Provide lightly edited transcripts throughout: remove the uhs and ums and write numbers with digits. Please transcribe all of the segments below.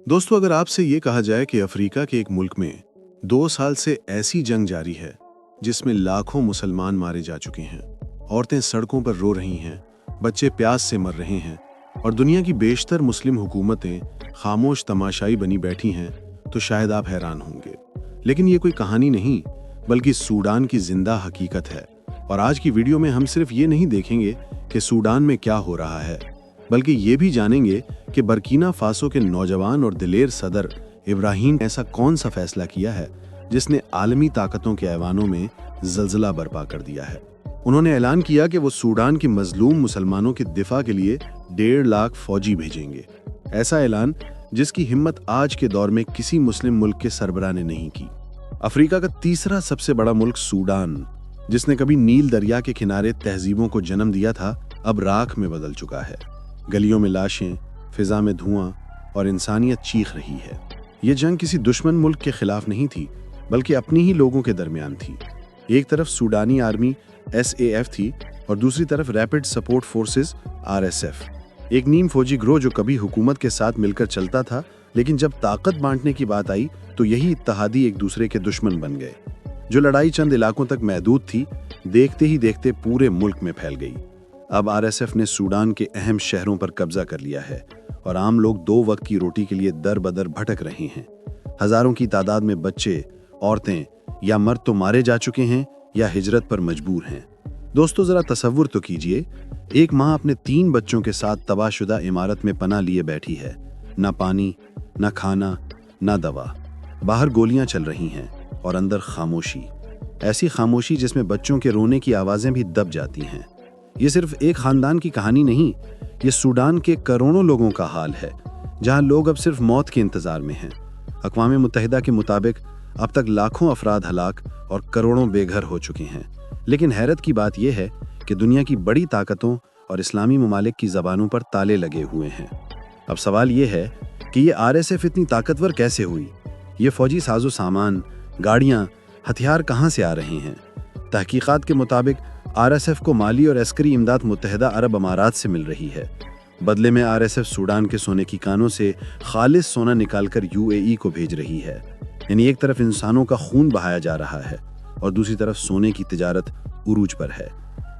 दोस्तों, अगर आपसे ये कहा जाए कि अफ्रीका के एक मुल्क में 2 साल से ऐसी जंग जारी है जिसमें लाखों मुसलमान मारे जा चुके हैं, औरतें सड़कों पर रो रही हैं, बच्चे प्यास से मर रहे हैं और दुनिया की बेशतर मुस्लिम हुकूमतें खामोश तमाशाई बनी बैठी हैं, तो शायद आप हैरान होंगे। लेकिन ये कोई कहानी नहीं, बल्कि सूडान की जिंदा हकीकत है। और आज की वीडियो में हम सिर्फ ये नहीं देखेंगे कि सूडान में क्या हो रहा है, बल्कि ये भी जानेंगे कि बर्किना फासो के नौजवान और दिलेर सदर इब्राहीम ऐसा कौन सा फैसला किया है जिसने आलमी ताकतों के ऐवानों में जलजला बर्पा कर दिया है। उन्होंने ऐलान किया कि वो सूडान की मजलूम मुसलमानों के दिफा के लिए 1.5 लाख फौजी भेजेंगे। ऐसा ऐलान जिसकी हिम्मत आज के दौर में किसी मुस्लिम मुल्क के सरबराह ने नहीं की। अफ्रीका का तीसरा सबसे बड़ा मुल्क सूडान, जिसने कभी नील दरिया के किनारे तहजीबों को जन्म दिया था, अब राख में बदल चुका है। गलियों में लाशें, फिजा में धुआं और इंसानियत चीख रही है। ये जंग किसी दुश्मन मुल्क के खिलाफ नहीं थी, बल्कि अपनी ही लोगों के दरमियान थी। एक तरफ सूडानी आर्मी SAF थी और दूसरी तरफ रैपिड सपोर्ट फोर्सेस RSF, एक नीम फौजी ग्रोह जो कभी हुकूमत के साथ मिलकर चलता था, लेकिन जब ताकत बांटने की बात आई तो यही इत्तेहादी एक दूसरे के दुश्मन बन गए। जो लड़ाई चंद इलाकों तक महदूद थी, देखते ही देखते पूरे मुल्क में फैल गई। अब RSF ने सूडान के अहम शहरों पर कब्जा कर लिया है और आम लोग 2 वक्त की रोटी के लिए दर बदर भटक रहे हैं। हजारों की तादाद में बच्चे, औरतें या मर्द तो मारे जा चुके हैं या हिजरत पर मजबूर हैं। दोस्तों, जरा तसव्वुर तो कीजिए, एक माँ अपने 3 बच्चों के साथ तबाहशुदा इमारत में पनाह लिए बैठी है। ना पानी, ना खाना, ना दवा। बाहर गोलियां चल रही हैं और अंदर खामोशी, ऐसी खामोशी जिसमें बच्चों के रोने की आवाजें भी दब जाती हैं। ये सिर्फ एक खानदान की कहानी नहीं, ये सूडान के करोड़ों लोगों का हाल है, जहां लोग अब सिर्फ मौत के इंतजार में हैं। अक़वाम मुत्तहिदा के मुताबिक अब तक लाखों अफराद हलाक और करोड़ों बेघर हो चुके हैं। लेकिन हैरत की बात यह है कि दुनिया की बड़ी ताकतों और इस्लामी ममालिक की ज़बानों पर ताले लगे हुए हैं। अब सवाल ये है कि ये RSF इतनी ताकतवर कैसे हुई? ये फौजी साजो सामान, गाड़ियाँ, हथियार कहाँ से आ रहे हैं? तहकीकात के मुताबिक RSF को माली और अस्करी इमदाद मुत्तहिदा अरब अमारात से मिल रही है। बदले में RSF सूडान के सोने की कानों से खालिस सोना निकालकर UAE को भेज रही है। यानी एक तरफ इंसानों का खून बहाया जा रहा है और दूसरी तरफ सोने की तिजारत उरूज पर है।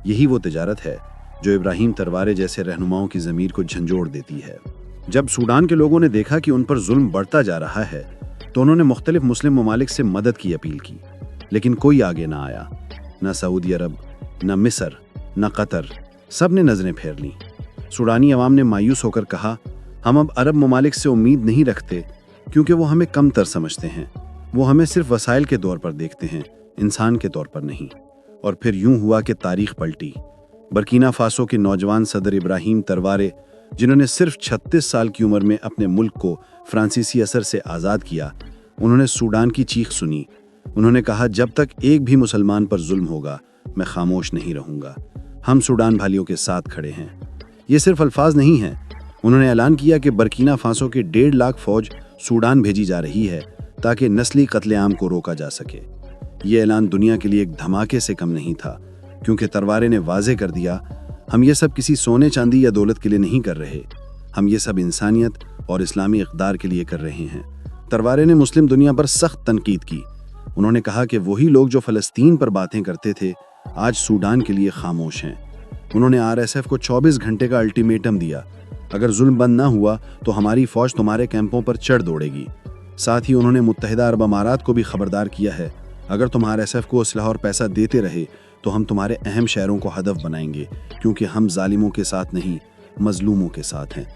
यही वो तिजारत है जो इब्राहीम तरवारे जैसे रहनुमाओं की ज़मीर को झंझोड़ देती है। जब सूडान के लोगों ने देखा कि उन पर जुल्म बढ़ता जा रहा है, तो उन्होंने मुख्तलिफ मुस्लिम ममालिक से मदद की अपील की, लेकिन कोई आगे ना आया। न सऊदी अरब, न मिस्र, न कतर, सब ने नजरें फेर लीं। सूडानी अवाम ने मायूस होकर कहा, हम अब अरब ममालिक से उम्मीद नहीं रखते, क्योंकि वो हमें कमतर समझते हैं। वो हमें सिर्फ वसाइल के तौर पर देखते हैं, इंसान के तौर पर नहीं। और फिर यूं हुआ कि तारीख पलटी। बर्किना फासो के नौजवान सदर इब्राहीम तरवारे, जिन्होंने सिर्फ 36 साल की उम्र में अपने मुल्क को फ्रांसीसी असर से आज़ाद किया, उन्होंने सूडान की चीख सुनी। उन्होंने कहा, जब तक एक भी मुसलमान पर जुल्म होगा, मैं खामोश नहीं रहूंगा। हम सूडान भाइयों के साथ खड़े हैं। ये सिर्फ अल्फाज नहीं हैं। उन्होंने ऐलान किया कि बर्किना फासो के 1.5 लाख फौज सूडान भेजी जा रही है ताकि नस्ली कत्लेआम को रोका जा सके। ये ऐलान दुनिया के लिए एक धमाके से कम नहीं था, क्योंकि तरवारे ने वाजे कर दिया, हम ये सब किसी सोने चांदी या दौलत के लिए नहीं कर रहे, हम ये सब इंसानियत और इस्लामी इक़दार के लिए कर रहे हैं। तरवारे ने मुस्लिम दुनिया पर सख्त तनकीद की। उन्होंने कहा कि वही लोग जो फ़लस्तीन पर बातें करते थे, आज सूडान के लिए खामोश हैं। उन्होंने RSF को 24 घंटे का अल्टीमेटम दिया, अगर जुल्म बंद ना हुआ तो हमारी फौज तुम्हारे कैंपों पर चढ़ दौड़ेगी। साथ ही उन्होंने मुत्तहिदा अरब अमारात को भी खबरदार किया है, अगर तुम RSF को असलहा और पैसा देते रहे तो हम तुम्हारे अहम शहरों को हदफ बनाएंगे, क्योंकि हम जालिमों के साथ नहीं, मजलूमों के साथ हैं।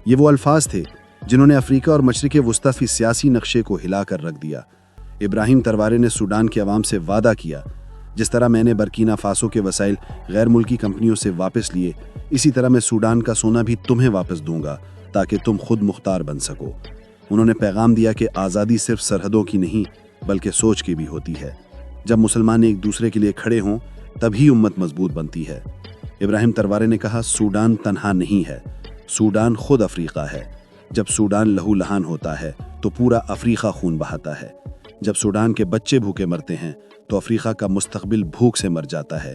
ये वो अल्फाज थे जिन्होंने अफ्रीका और मशरिक़ वुस्ता की सियासी नक्शे को हिला कर रख दिया। इब्राहीम तरवारे ने सूडान के अवाम से वादा किया, जिस तरह मैंने बर्किना फासो के वसाइल गैर मुल्की कंपनियों से वापस लिए, इसी तरह मैं सूडान का सोना भी तुम्हें वापस दूंगा ताकि तुम खुद मुख्तार बन सको। उन्होंने पैगाम दिया कि आज़ादी सिर्फ सरहदों की नहीं, बल्कि सोच की भी होती है। जब मुसलमान एक दूसरे के लिए खड़े हों, तभी उम्मत मजबूत बनती है। इब्राहीम तरवारे ने कहा, सूडान तन्हा नहीं है, सूडान खुद अफ्रीका है। जब सूडान लहू लहान होता है तो पूरा अफ्रीका खून बहाता है। जब सूडान के बच्चे भूखे मरते हैं तो अफ्रीका का मुस्तकबिल भूख से मर जाता है।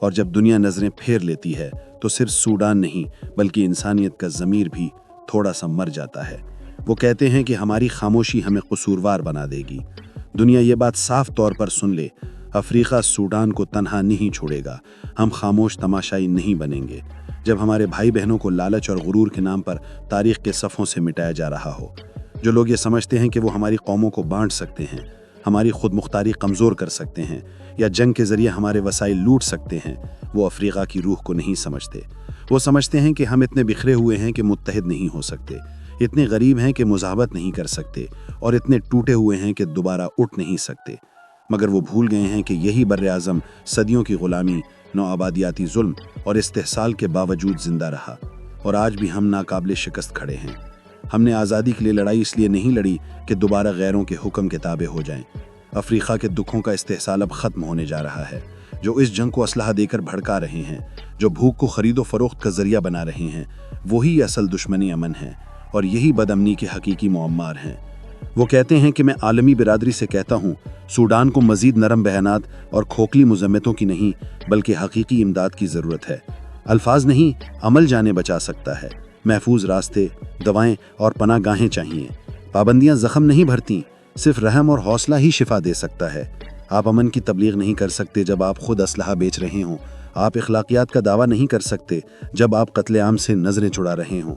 और जब दुनिया नजरें फेर लेती है तो सिर्फ सूडान नहीं बल्कि इंसानियत का ज़मीर भी थोड़ा सा मर जाता है। وہ کہتے ہیں کہ ہماری خاموشی ہمیں قصوروار بنا دے گی۔ دنیا یہ بات صاف طور پر سن لے، افریقہ سوڈان کو تنہا نہیں چھوڑے گا۔ ہم خاموش تماشائی نہیں بنیں گے۔ جب ہمارے بھائی بہنوں کو لالچ اور غرور کے نام پر تاریخ کے صفحوں سے مٹایا جا رہا ہو، جو لوگ یہ سمجھتے ہیں کہ وہ ہماری قوموں کو بانٹ سکتے ہیں، ہماری خود مختاری کمزور کر سکتے ہیں یا جنگ کے ذریعے ہمارے وسائل لوٹ سکتے ہیں، وہ افریقہ کی روح کو نہیں سمجھتے۔ وہ سمجھتے ہیں کہ ہم اتنے بکھرے ہوئے ہیں کہ متحد نہیں ہو سکتے، اتنے غریب ہیں کہ مذاہبت نہیں کر سکتے، اور اتنے ٹوٹے ہوئے ہیں کہ دوبارہ اٹھ نہیں سکتے۔ مگر وہ بھول گئے ہیں کہ یہی بر اعظم صدیوں کی غلامی، نوآبادیاتی ظلم اور استحصال کے باوجود زندہ رہا، اور آج بھی ہم ناقابل شکست کھڑے ہیں۔ ہم نے آزادی کے لیے لڑائی اس لیے نہیں لڑی کہ دوبارہ غیروں کے حکم کے تابع ہو جائیں۔ افریقہ کے دکھوں کا استحصال اب ختم ہونے جا رہا ہے۔ جو اس جنگ کو اسلحہ دے کر بھڑکا رہے ہیں، جو بھوک کو خرید و فروخت کا ذریعہ بنا رہے ہیں، وہی اصل دشمنی امن ہے، اور یہی بد امنی کے حقیقی معمار ہیں۔ وہ کہتے ہیں کہ میں عالمی برادری سے کہتا ہوں، سوڈان کو مزید نرم بیانات اور کھوکھلی مذمتوں کی نہیں بلکہ حقیقی امداد کی ضرورت ہے۔ الفاظ نہیں، عمل جانے بچا سکتا ہے۔ محفوظ راستے، دوائیں اور پناہ گاہیں چاہیے۔ پابندیاں زخم نہیں بھرتی، صرف رحم اور حوصلہ ہی شفا دے سکتا ہے۔ آپ امن کی تبلیغ نہیں کر سکتے جب آپ خود اسلحہ بیچ رہے ہوں۔ آپ اخلاقیات کا دعویٰ نہیں کر سکتے جب آپ قتل عام سے نظریں چڑا رہے ہوں۔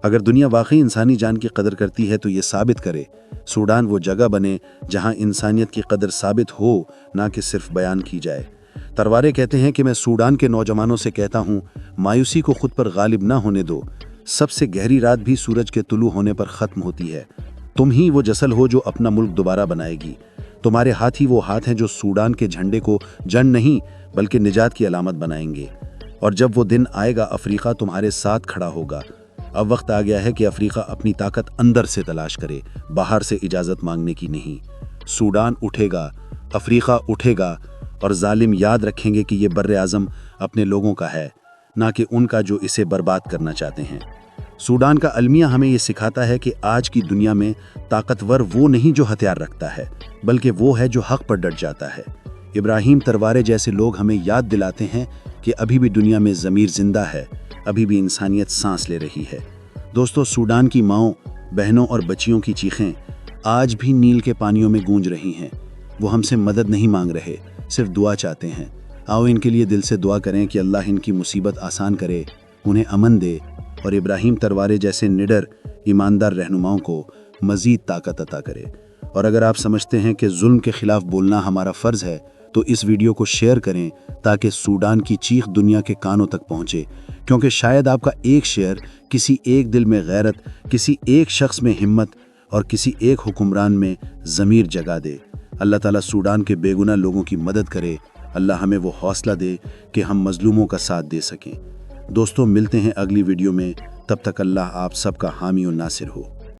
اگر دنیا واقعی انسانی جان کی قدر کرتی ہے تو یہ ثابت کرے۔ سوڈان وہ جگہ بنے جہاں انسانیت کی قدر ثابت ہو، نہ کہ صرف بیان کی جائے۔ تروارے کہتے ہیں کہ میں سوڈان کے نوجوانوں سے کہتا ہوں، مایوسی کو خود پر غالب نہ ہونے دو۔ سب سے گہری رات بھی سورج کے طلوع ہونے پر ختم ہوتی ہے۔ تم ہی وہ جسل ہو جو اپنا ملک دوبارہ بنائے گی۔ تمہارے ہاتھ ہی وہ ہاتھ ہیں جو سوڈان کے جھنڈے کو جنگ نہیں بلکہ نجات کی علامت بنائیں گے۔ اور جب وہ دن آئے گا، افریقہ تمہارے ساتھ کھڑا ہوگا۔ اب وقت آ گیا ہے کہ افریقہ اپنی طاقت اندر سے تلاش کرے، باہر سے اجازت مانگنے کی نہیں۔ سوڈان اٹھے گا، افریقہ اٹھے گا، اور ظالم یاد رکھیں گے کہ یہ بر اعظم اپنے لوگوں کا ہے، نہ کہ ان کا جو اسے برباد کرنا چاہتے ہیں۔ سوڈان کا المیہ ہمیں یہ سکھاتا ہے کہ آج کی دنیا میں طاقتور وہ نہیں جو ہتھیار رکھتا ہے، بلکہ وہ ہے جو حق پر ڈٹ جاتا ہے۔ ابراہیم تروارے جیسے لوگ ہمیں یاد دلاتے ہیں کہ ابھی بھی دنیا میں ضمیر زندہ ہے، ابھی بھی انسانیت سانس لے رہی ہے۔ دوستو، سوڈان کی ماؤں، بہنوں اور بچیوں کی چیخیں آج بھی نیل کے پانیوں میں گونج رہی ہیں۔ وہ ہم سے مدد نہیں مانگ رہے، صرف دعا چاہتے ہیں۔ آؤ ان کے لیے دل سے دعا کریں کہ اللہ ان کی مصیبت آسان کرے، انہیں امن دے، اور ابراہیم تروارے جیسے نڈر، ایماندار رہنماؤں کو مزید طاقت عطا کرے۔ اور اگر آپ سمجھتے ہیں کہ ظلم کے خلاف بولنا ہمارا فرض ہے تو اس ویڈیو کو شیئر کریں تاکہ سوڈان کی چیخ دنیا کے کانوں تک پہنچے، کیونکہ شاید آپ کا ایک شیئر کسی ایک دل میں غیرت، کسی ایک شخص میں ہمت اور کسی ایک حکمران میں ضمیر جگا دے۔ اللہ تعالیٰ سوڈان کے بے گناہ لوگوں کی مدد کرے۔ اللہ ہمیں وہ حوصلہ دے کہ ہم مظلوموں کا ساتھ دے سکیں۔ دوستوں، ملتے ہیں اگلی ویڈیو میں، تب تک اللہ آپ سب کا حامی و ناصر ہو۔